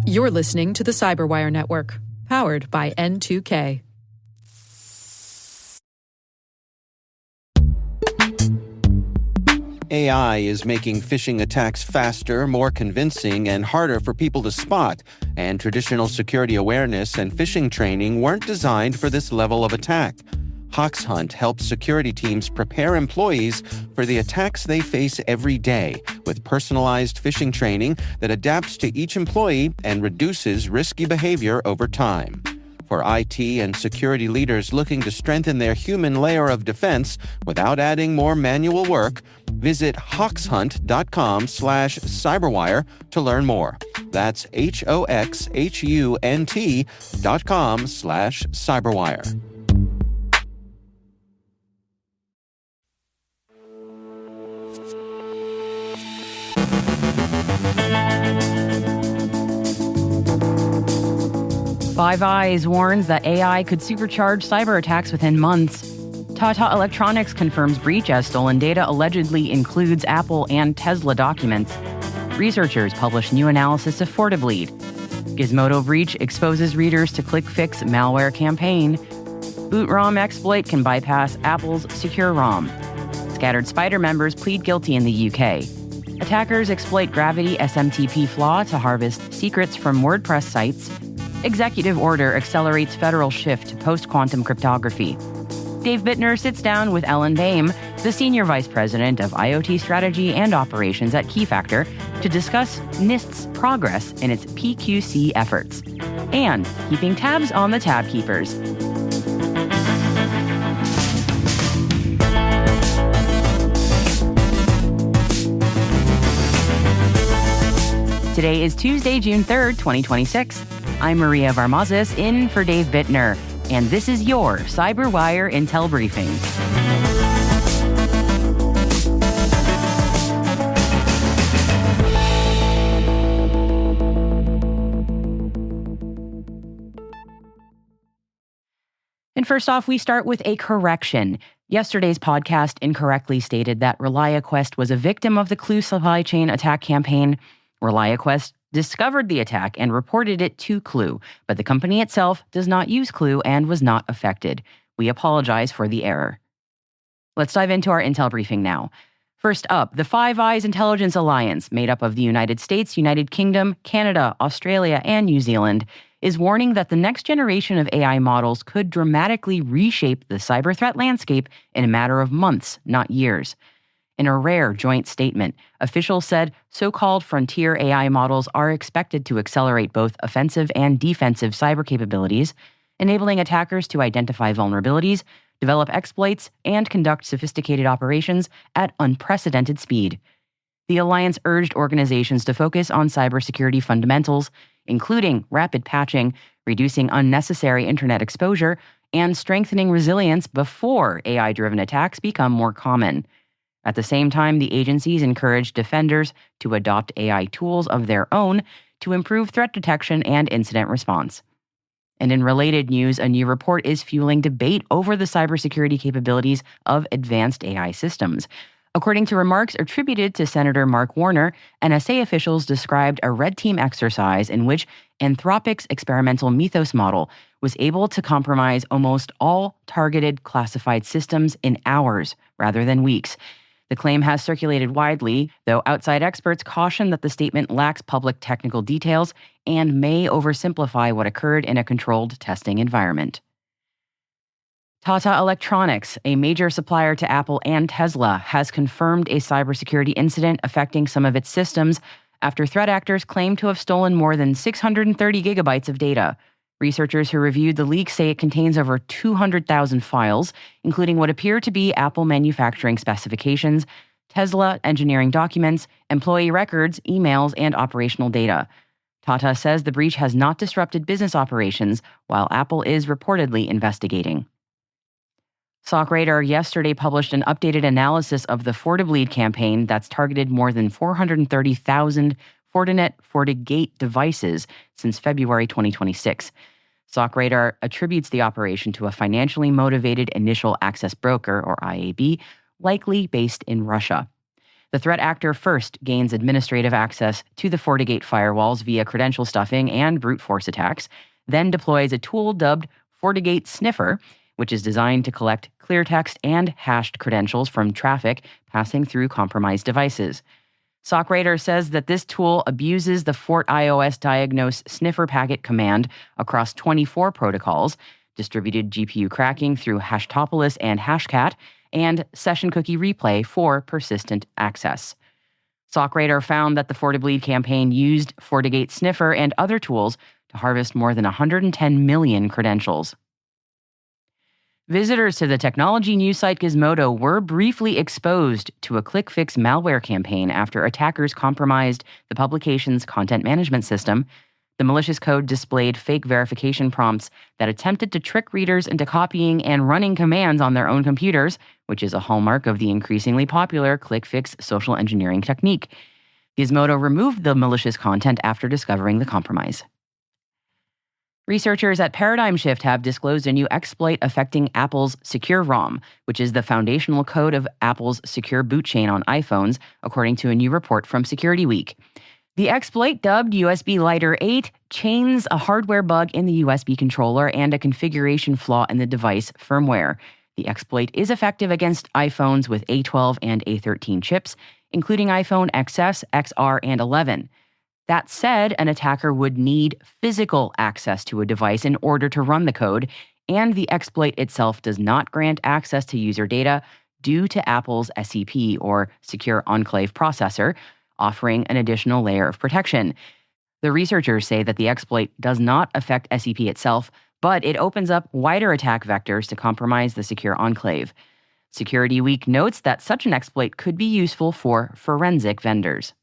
You're listening to the CyberWire Network, powered by N2K. AI is making phishing attacks faster, more convincing, and harder for people to spot, and traditional security awareness and phishing training weren't designed for this level of attack. HawksHunt helps security teams prepare employees for the attacks they face every day with personalized phishing training that adapts to each employee and reduces risky behavior over time. For IT and security leaders looking to strengthen their human layer of defense without adding more manual work, visit hawkshunt.com/cyberwire to learn more. That's HOXHUNT.com/cyberwire. Five Eyes warns that AI could supercharge cyber attacks within months. Tata Electronics confirms breach as stolen data allegedly includes Apple and Tesla documents. Researchers publish new analysis of FortiBleed. Gizmodo breach exposes readers to ClickFix malware campaign. BootROM exploit can bypass Apple's SecureROM. Scattered Spider members plead guilty in the UK. Attackers exploit Gravity SMTP flaw to harvest secrets from WordPress sites. Executive order accelerates federal shift to post-quantum cryptography. Dave Bittner sits down with Ellen Boehm, the Senior Vice President of IoT Strategy and Operations at Keyfactor, to discuss NIST's progress in its PQC efforts and keeping tabs on the tab keepers. Today is Tuesday, June 3rd, 2026. I'm Maria Varmazes, in for Dave Bittner, and this is your CyberWire Intel Briefing. And first off, we start with a correction. Yesterday's podcast incorrectly stated that ReliaQuest was a victim of the Clue supply chain attack campaign. ReliaQuest discovered the attack and reported it to Clue, but the company itself does not use Clue and was not affected. We apologize for the error. Let's dive into our intel briefing now. First up, the Five Eyes Intelligence Alliance, made up of the United States, United Kingdom, Canada, Australia, and New Zealand, is warning that the next generation of AI models could dramatically reshape the cyber threat landscape in a matter of months, not years. In a rare joint statement, officials said so-called frontier AI models are expected to accelerate both offensive and defensive cyber capabilities, enabling attackers to identify vulnerabilities, develop exploits, and conduct sophisticated operations at unprecedented speed. The alliance urged organizations to focus on cybersecurity fundamentals, including rapid patching, reducing unnecessary internet exposure, and strengthening resilience before AI-driven attacks become more common. At the same time, the agencies encourage defenders to adopt AI tools of their own to improve threat detection and incident response. And in related news, a new report is fueling debate over the cybersecurity capabilities of advanced AI systems. According to remarks attributed to Senator Mark Warner, NSA officials described a red team exercise in which Anthropic's experimental Mythos model was able to compromise almost all targeted classified systems in hours rather than weeks. The claim has circulated widely, though outside experts caution that the statement lacks public technical details and may oversimplify what occurred in a controlled testing environment. Tata Electronics, a major supplier to Apple and Tesla, has confirmed a cybersecurity incident affecting some of its systems after threat actors claim to have stolen more than 630 gigabytes of data. Researchers who reviewed the leak say it contains over 200,000 files, including what appear to be Apple manufacturing specifications, Tesla engineering documents, employee records, emails, and operational data. Tata says the breach has not disrupted business operations, while Apple is reportedly investigating. SOCRadar yesterday published an updated analysis of the FortiBleed campaign that's targeted more than 430,000 Fortinet FortiGate devices since February 2026. SOCRadar attributes the operation to a financially motivated initial access broker, or IAB, likely based in Russia. The threat actor first gains administrative access to the FortiGate firewalls via credential stuffing and brute force attacks, then deploys a tool dubbed FortiGate Sniffer, which is designed to collect clear text and hashed credentials from traffic passing through compromised devices. SOCRadar says that this tool abuses the FortIOS Diagnose Sniffer packet command across 24 protocols, distributed GPU cracking through Hashtopolis and Hashcat, and session cookie replay for persistent access. SOCRadar found that the FortiBleed campaign used FortiGate Sniffer and other tools to harvest more than 110 million credentials. Visitors to the technology news site Gizmodo were briefly exposed to a ClickFix malware campaign after attackers compromised the publication's content management system. The malicious code displayed fake verification prompts that attempted to trick readers into copying and running commands on their own computers, which is a hallmark of the increasingly popular ClickFix social engineering technique. Gizmodo removed the malicious content after discovering the compromise. Researchers at Paradigm Shift have disclosed a new exploit affecting Apple's SecureROM, which is the foundational code of Apple's secure boot chain on iPhones, according to a new report from Security Week. The exploit, dubbed USB Lighter 8, chains a hardware bug in the USB controller and a configuration flaw in the device firmware. The exploit is effective against iPhones with A12 and A13 chips, including iPhone XS, XR, and 11. That said, an attacker would need physical access to a device in order to run the code, and the exploit itself does not grant access to user data due to Apple's SEP, or Secure Enclave processor, offering an additional layer of protection. The researchers say that the exploit does not affect SEP itself, but it opens up wider attack vectors to compromise the Secure Enclave. Security Week notes that such an exploit could be useful for forensic vendors.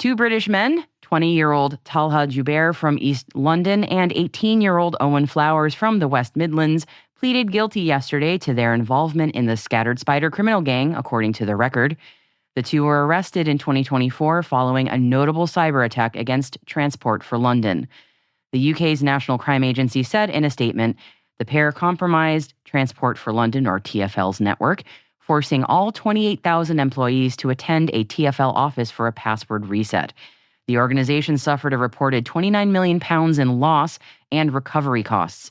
Two British men, 20-year-old Talha Jubair from East London and 18-year-old Owen Flowers from the West Midlands, pleaded guilty yesterday to their involvement in the Scattered Spider criminal gang, according to the record. The two were arrested in 2024 following a notable cyber attack against Transport for London. The UK's National Crime Agency said in a statement, the pair compromised Transport for London, or TfL's network, forcing all 28,000 employees to attend a TfL office for a password reset. The organization suffered a reported £29 million in loss and recovery costs.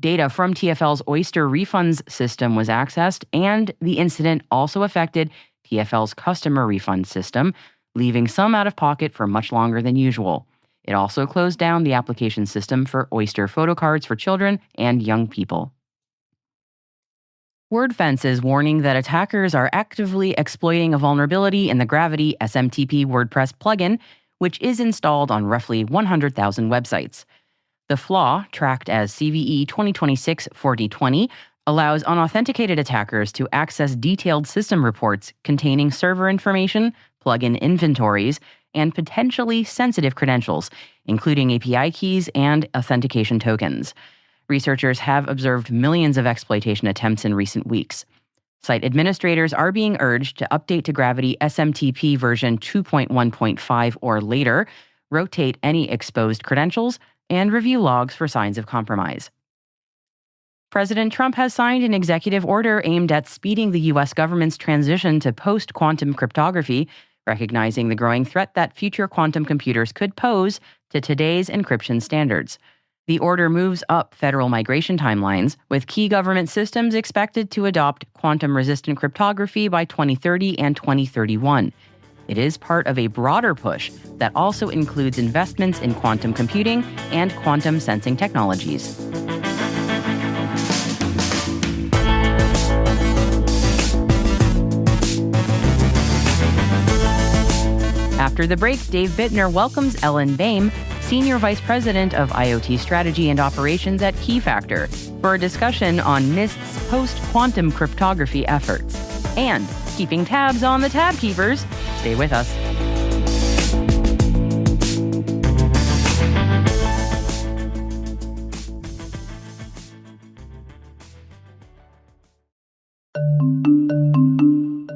Data from TfL's Oyster refunds system was accessed, and the incident also affected TfL's customer refund system, leaving some out of pocket for much longer than usual. It also closed down the application system for Oyster photo cards for children and young people. WordFence is warning that attackers are actively exploiting a vulnerability in the Gravity SMTP WordPress plugin, which is installed on roughly 100,000 websites. The flaw, tracked as CVE 2026-4020, allows unauthenticated attackers to access detailed system reports containing server information, plugin inventories, and potentially sensitive credentials, including API keys and authentication tokens. Researchers have observed millions of exploitation attempts in recent weeks. Site administrators are being urged to update to Gravity SMTP version 2.1.5 or later, rotate any exposed credentials, and review logs for signs of compromise. President Trump has signed an executive order aimed at speeding the U.S. government's transition to post-quantum cryptography, recognizing the growing threat that future quantum computers could pose to today's encryption standards. The order moves up federal migration timelines, with key government systems expected to adopt quantum-resistant cryptography by 2030 and 2031. It is part of a broader push that also includes investments in quantum computing and quantum sensing technologies. After the break, Dave Bittner welcomes Ellen Boehm, Senior Vice President of IoT Strategy and Operations at Keyfactor, for a discussion on NIST's post-quantum cryptography efforts. And keeping tabs on the tab keepers. Stay with us.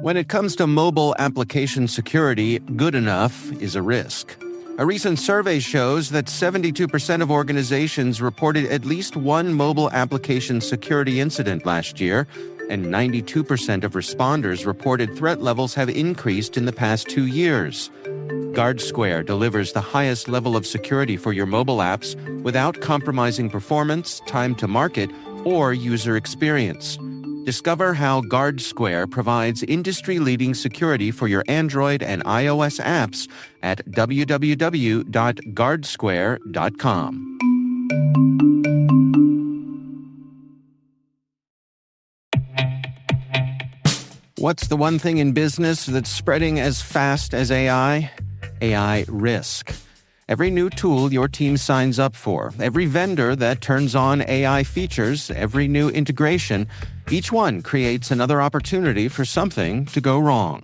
When it comes to mobile application security, good enough is a risk. A recent survey shows that 72% of organizations reported at least one mobile application security incident last year, and 92% of responders reported threat levels have increased in the past 2 years. GuardSquare delivers the highest level of security for your mobile apps without compromising performance, time to market, or user experience. Discover how GuardSquare provides industry-leading security for your Android and iOS apps at www.guardsquare.com. What's the one thing in business that's spreading as fast as AI? AI risk. Every new tool your team signs up for, every vendor that turns on AI features, every new integration, each one creates another opportunity for something to go wrong.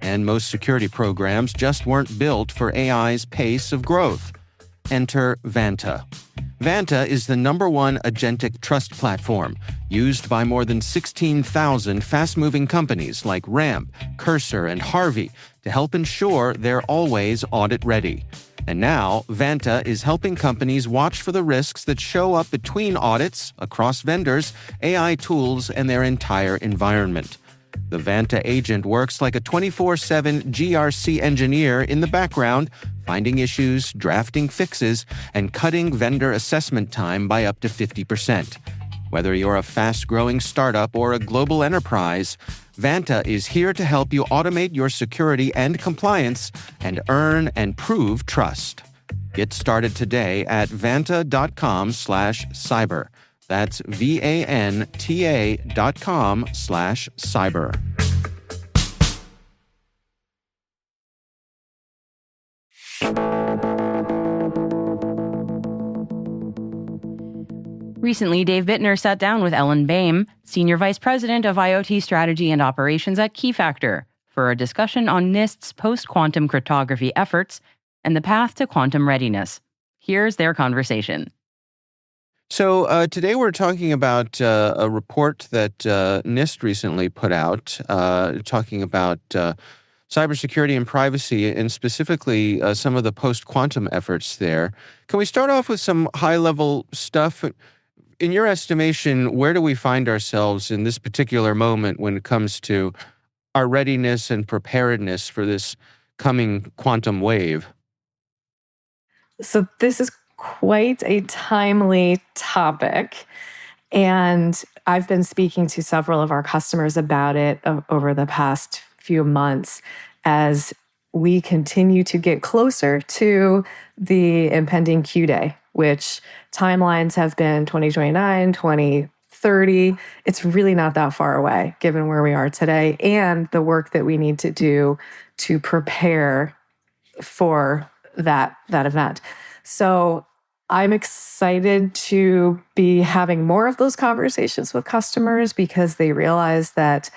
And most security programs just weren't built for AI's pace of growth. Enter Vanta. Vanta is the #1 agentic trust platform, used by more than 16,000 fast-moving companies like Ramp, Cursor, and Harvey to help ensure they're always audit-ready. And now, Vanta is helping companies watch for the risks that show up between audits, across vendors, AI tools, and their entire environment. The Vanta agent works like a 24/7 GRC engineer in the background, finding issues, drafting fixes, and cutting vendor assessment time by up to 50%. Whether you're a fast-growing startup or a global enterprise, Vanta is here to help you automate your security and compliance and earn and prove trust. Get started today at vanta.com/cyber. That's VANTA.com/cyber. Recently, Dave Bittner sat down with Ellen Boehm, Senior Vice President of IoT Strategy and Operations at Keyfactor, for a discussion on NIST's post-quantum cryptography efforts and the path to quantum readiness. Here's their conversation. So today we're talking about a report that NIST recently put out, talking about cybersecurity and privacy, and specifically some of the post-quantum efforts there. Can we start off with some high-level stuff? In your estimation, where do we find ourselves in this particular moment when it comes to our readiness and preparedness for this coming quantum wave? So this is quite a timely topic, and I've been speaking to several of our customers about it over the past few months as we continue to get closer to the impending Q Day, which timelines have been 2029, 2030. It's really not that far away, given where we are today and the work that we need to do to prepare for that event. So I'm excited to be having more of those conversations with customers because they realize that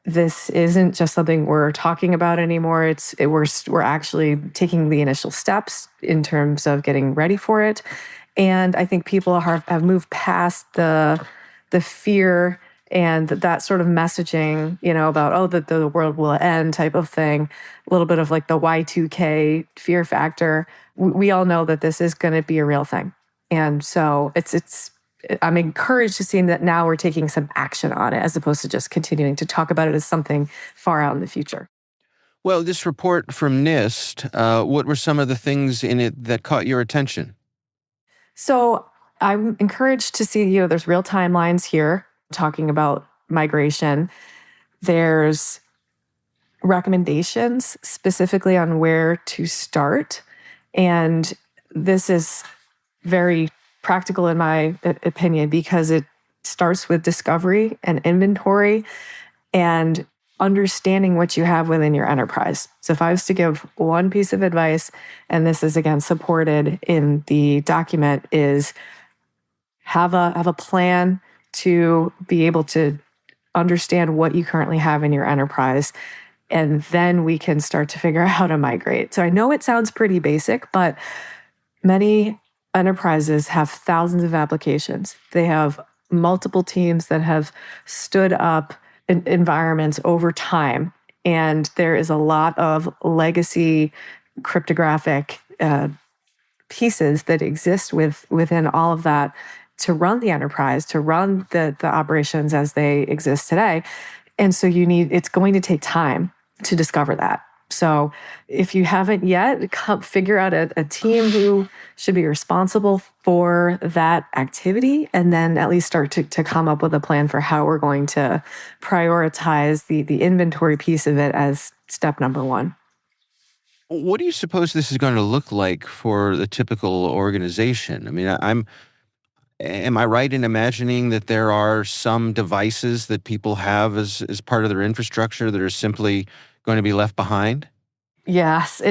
this isn't just something we're talking about anymore. We're actually taking the initial steps in terms of getting ready for it. And I think people have moved past the fear and that sort of messaging, about, that the world will end type of thing, a little bit of like the Y2K fear factor. We all know that this is going to be a real thing. And so I'm encouraged to see that now we're taking some action on it as opposed to just continuing to talk about it as something far out in the future. Well, this report from NIST, what were some of the things in it that caught your attention? So I'm encouraged to see, there's real timelines here talking about migration. There's recommendations specifically on where to start. And this is very practical in my opinion because it starts with discovery and inventory and understanding what you have within your enterprise. So if I was to give one piece of advice, and this is again supported in the document, is have a plan to be able to understand what you currently have in your enterprise, and then we can start to figure out how to migrate. So I know it sounds pretty basic, but many enterprises have thousands of applications. They have multiple teams that have stood up environments over time, and there is a lot of legacy cryptographic pieces that exist within all of that to run the enterprise, to run the operations as they exist today. And so it's going to take time to discover that. So if you haven't yet, figure out a team who should be responsible for that activity, and then at least start to come up with a plan for how we're going to prioritize the inventory piece of it as step number one. What do you suppose this is going to look like for the typical organization? I mean, am I right in imagining that there are some devices that people have as part of their infrastructure that are simply going to be left behind? Yes,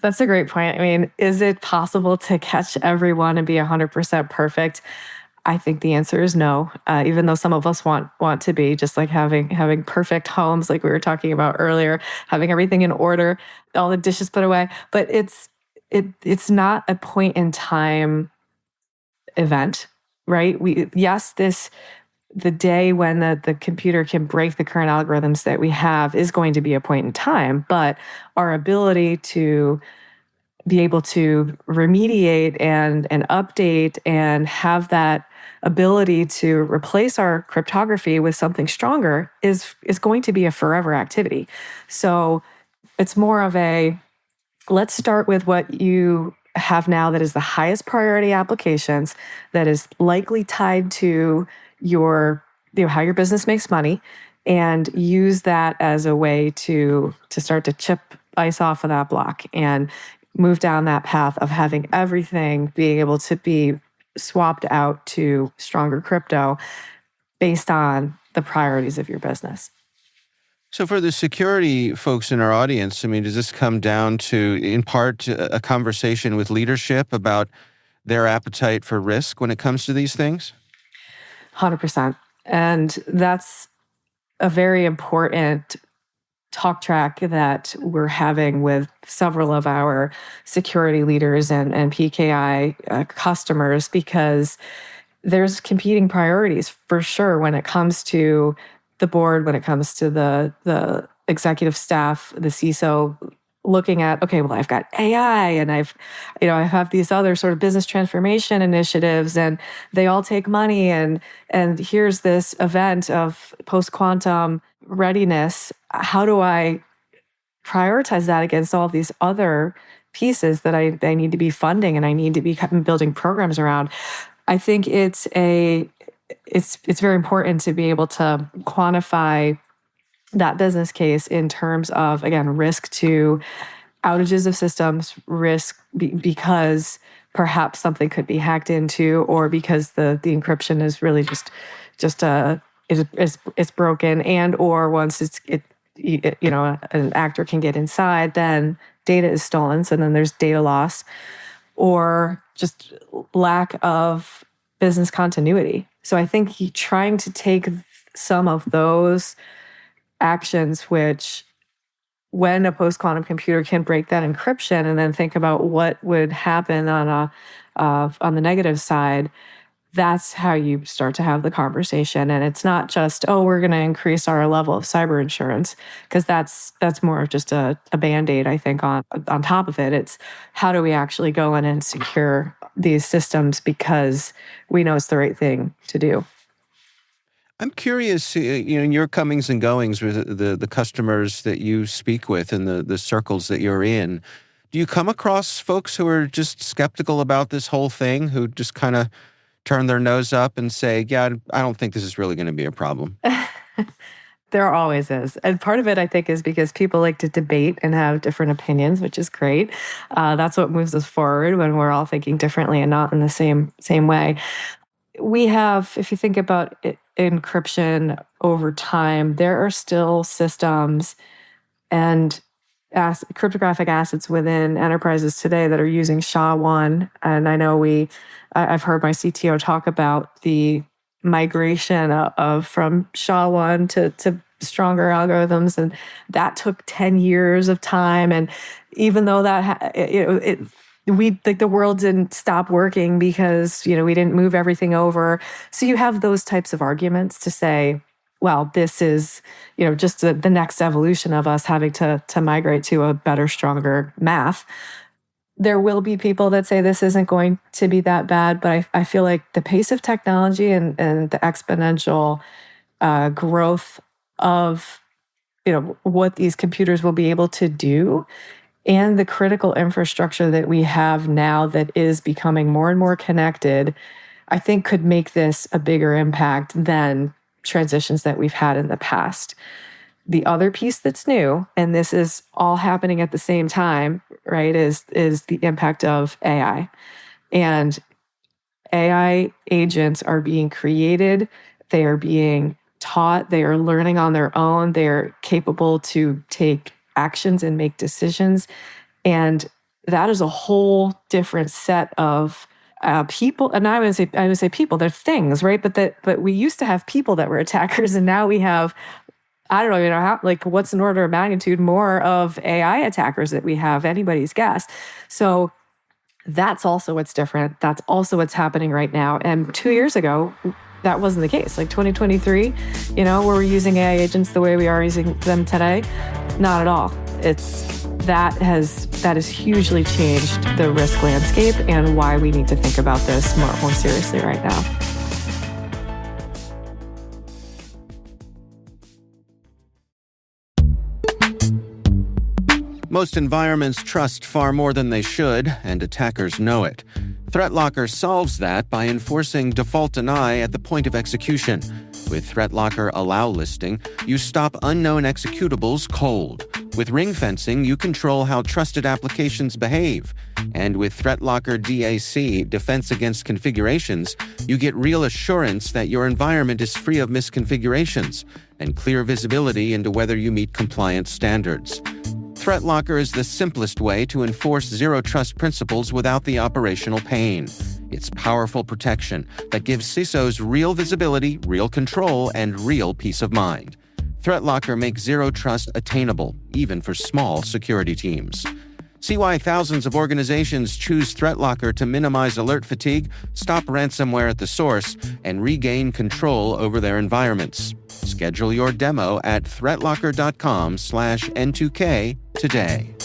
that's a great point. I mean, is it possible to catch everyone and be 100% perfect? I think the answer is no. Even though some of us want to be, just like having perfect homes, like we were talking about earlier, having everything in order, all the dishes put away. But it's not a point in time event, right? The day when the computer can break the current algorithms that we have is going to be a point in time, but our ability to be able to remediate and update and have that ability to replace our cryptography with something stronger is going to be a forever activity. So it's more of let's start with what you have now that is the highest priority applications, that is likely tied to how your business makes money, and use that as a way to start to chip ice off of that block and move down that path of having everything being able to be swapped out to stronger crypto based on the priorities of your business. So for the security folks in our audience, I mean, does this come down to, in part, a conversation with leadership about their appetite for risk when it comes to these things? 100%. And that's a very important talk track that we're having with several of our security leaders and PKI customers, because there's competing priorities for sure when it comes to the board, when it comes to the executive staff, the CISO, looking at, okay, well, I've got AI and I have these other sort of business transformation initiatives, and they all take money, and here's this event of post-quantum readiness. How do I prioritize that against all these other pieces that I need to be funding and I need to be building programs around? I think it's very important to be able to quantify that business case in terms of, again, risk to outages of systems, risk because perhaps something could be hacked into, or because the encryption is really just it's broken, and or once an actor can get inside, then data is stolen, so then there's data loss, or just lack of business continuity. So I think trying to take some of those actions, which when a post-quantum computer can break that encryption, and then think about what would happen on the negative side, that's how you start to have the conversation. And it's not just, we're going to increase our level of cyber insurance, because that's more of just a Band-Aid, I think, on top of it. It's how do we actually go in and secure these systems because we know it's the right thing to do. I'm curious, in your comings and goings with the customers that you speak with and the circles that you're in, do you come across folks who are just skeptical about this whole thing, who just kind of turn their nose up and say, yeah, I don't think this is really going to be a problem? There always is. And part of it, I think, is because people like to debate and have different opinions, which is great. That's what moves us forward when we're all thinking differently and not in the same way. We have, if you think about encryption over time, there are still systems and cryptographic assets within enterprises today that are using SHA-1. And I know I've heard my CTO talk about the migration from SHA-1 to stronger algorithms, and that took 10 years of time. And even though the world didn't stop working because, we didn't move everything over. So you have those types of arguments to say, well, this is, just the next evolution of us having to migrate to a better, stronger math. there will be people that say this isn't going to be that bad, but I feel like the pace of technology and the exponential growth of what these computers will be able to do, and the critical infrastructure that we have now that is becoming more and more connected, I think could make this a bigger impact than transitions that we've had in the past. The other piece that's new, and this is all happening at the same time, right, is the impact of AI. And AI agents are being created, they are being taught, they are learning on their own, they're capable to take actions and make decisions. And that is a whole different set of people. And I would say people, they're things, right? But we used to have people that were attackers, and now we have, I don't know, how, like, what's an order of magnitude more of AI attackers that we have, anybody's guess. So that's also what's different. That's also what's happening right now. And 2 years ago, that wasn't the case. Like 2023, were we using AI agents the way we are using them today? Not at all. That has hugely changed the risk landscape and why we need to think about this more seriously right now. Most environments trust far more than they should, and attackers know it. ThreatLocker solves that by enforcing default deny at the point of execution. With ThreatLocker Allow listing, you stop unknown executables cold. With ring fencing, you control how trusted applications behave. And with ThreatLocker DAC, Defense Against Configurations, you get real assurance that your environment is free of misconfigurations and clear visibility into whether you meet compliance standards. ThreatLocker is the simplest way to enforce zero-trust principles without the operational pain. It's powerful protection that gives CISOs real visibility, real control, and real peace of mind. ThreatLocker makes zero-trust attainable, even for small security teams. See why thousands of organizations choose ThreatLocker to minimize alert fatigue, stop ransomware at the source, and regain control over their environments. Schedule your demo at threatlocker.com/N2K today.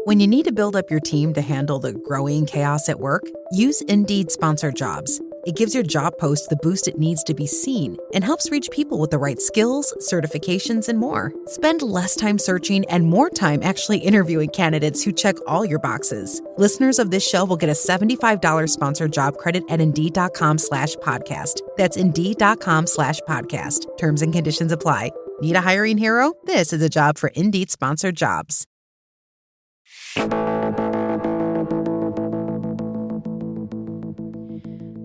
When you need to build up your team to handle the growing chaos at work, use Indeed Sponsored Jobs. It gives your job post the boost it needs to be seen and helps reach people with the right skills, certifications, and more. Spend less time searching and more time actually interviewing candidates who check all your boxes. Listeners of this show will get a $75 sponsored job credit at Indeed.com/podcast. That's Indeed.com/podcast. Terms and conditions apply. Need a hiring hero? This is a job for Indeed Sponsored Jobs.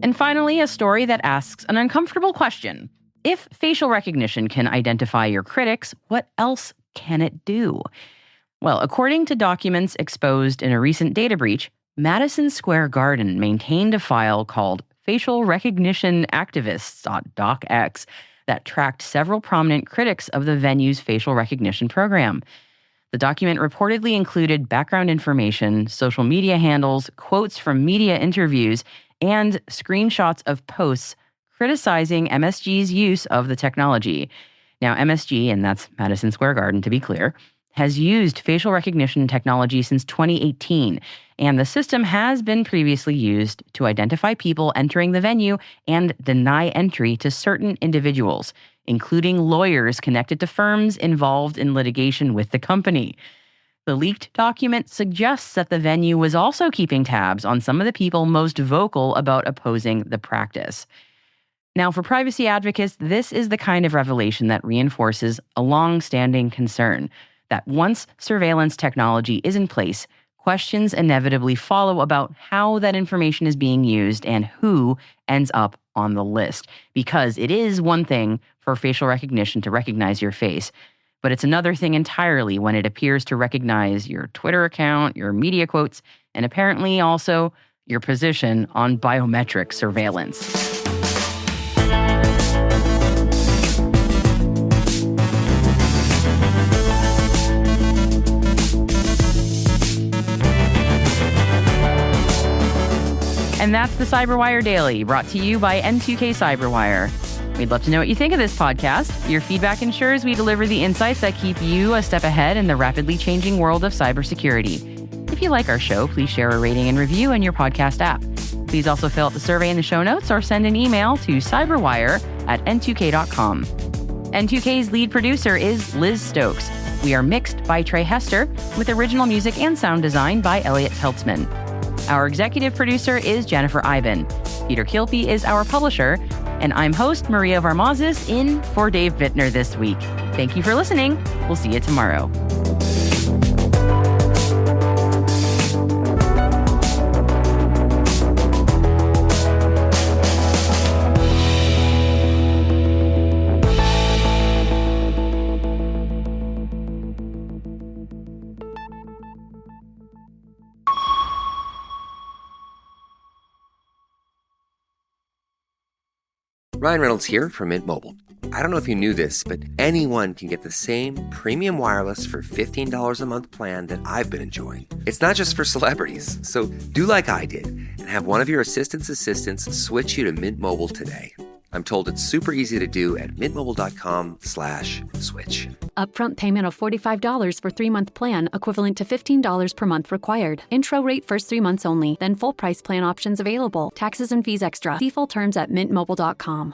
And finally, a story that asks an uncomfortable question. If facial recognition can identify your critics, what else can it do? Well, according to documents exposed in a recent data breach, Madison Square Garden maintained a file called Facial Recognition Activists.docx that tracked several prominent critics of the venue's facial recognition program. The document reportedly included background information, social media handles, quotes from media interviews, and screenshots of posts criticizing MSG's use of the technology. Now, MSG, and that's Madison Square Garden to be clear, has used facial recognition technology since 2018, and the system has been previously used to identify people entering the venue and deny entry to certain individuals, including lawyers connected to firms involved in litigation with the company. The leaked document suggests that the venue was also keeping tabs on some of the people most vocal about opposing the practice. Now, for privacy advocates, this is the kind of revelation that reinforces a long-standing concern that once surveillance technology is in place, questions inevitably follow about how that information is being used and who ends up on the list. Because it is one thing for facial recognition to recognize your face, but it's another thing entirely when it appears to recognize your Twitter account, your media quotes, and apparently also your position on biometric surveillance. And that's the CyberWire Daily, brought to you by N2K CyberWire. We'd love to know what you think of this podcast. Your feedback ensures we deliver the insights that keep you a step ahead in the rapidly changing world of cybersecurity. If you like our show, please share a rating and review in your podcast app. Please also fill out the survey in the show notes or send an email to cyberwire@n2k.com. N2K's lead producer is Liz Stokes. We are mixed by Trey Hester, with original music and sound design by Elliot Peltzman. Our executive producer is Jennifer Iben. Peter Kilpie is our publisher, and I'm host Maria Varmazis in for Dave Bittner this week. Thank you for listening. We'll see you tomorrow. Ryan Reynolds here from Mint Mobile. I don't know if you knew this, but anyone can get the same premium wireless for $15 a month plan that I've been enjoying. It's not just for celebrities, so do like I did and have one of your assistants switch you to Mint Mobile today. I'm told it's super easy to do at mintmobile.com/switch. Upfront payment of $45 for 3-month plan, equivalent to $15 per month required. Intro rate first 3 months only, then full price plan options available. Taxes and fees extra. See full terms at mintmobile.com.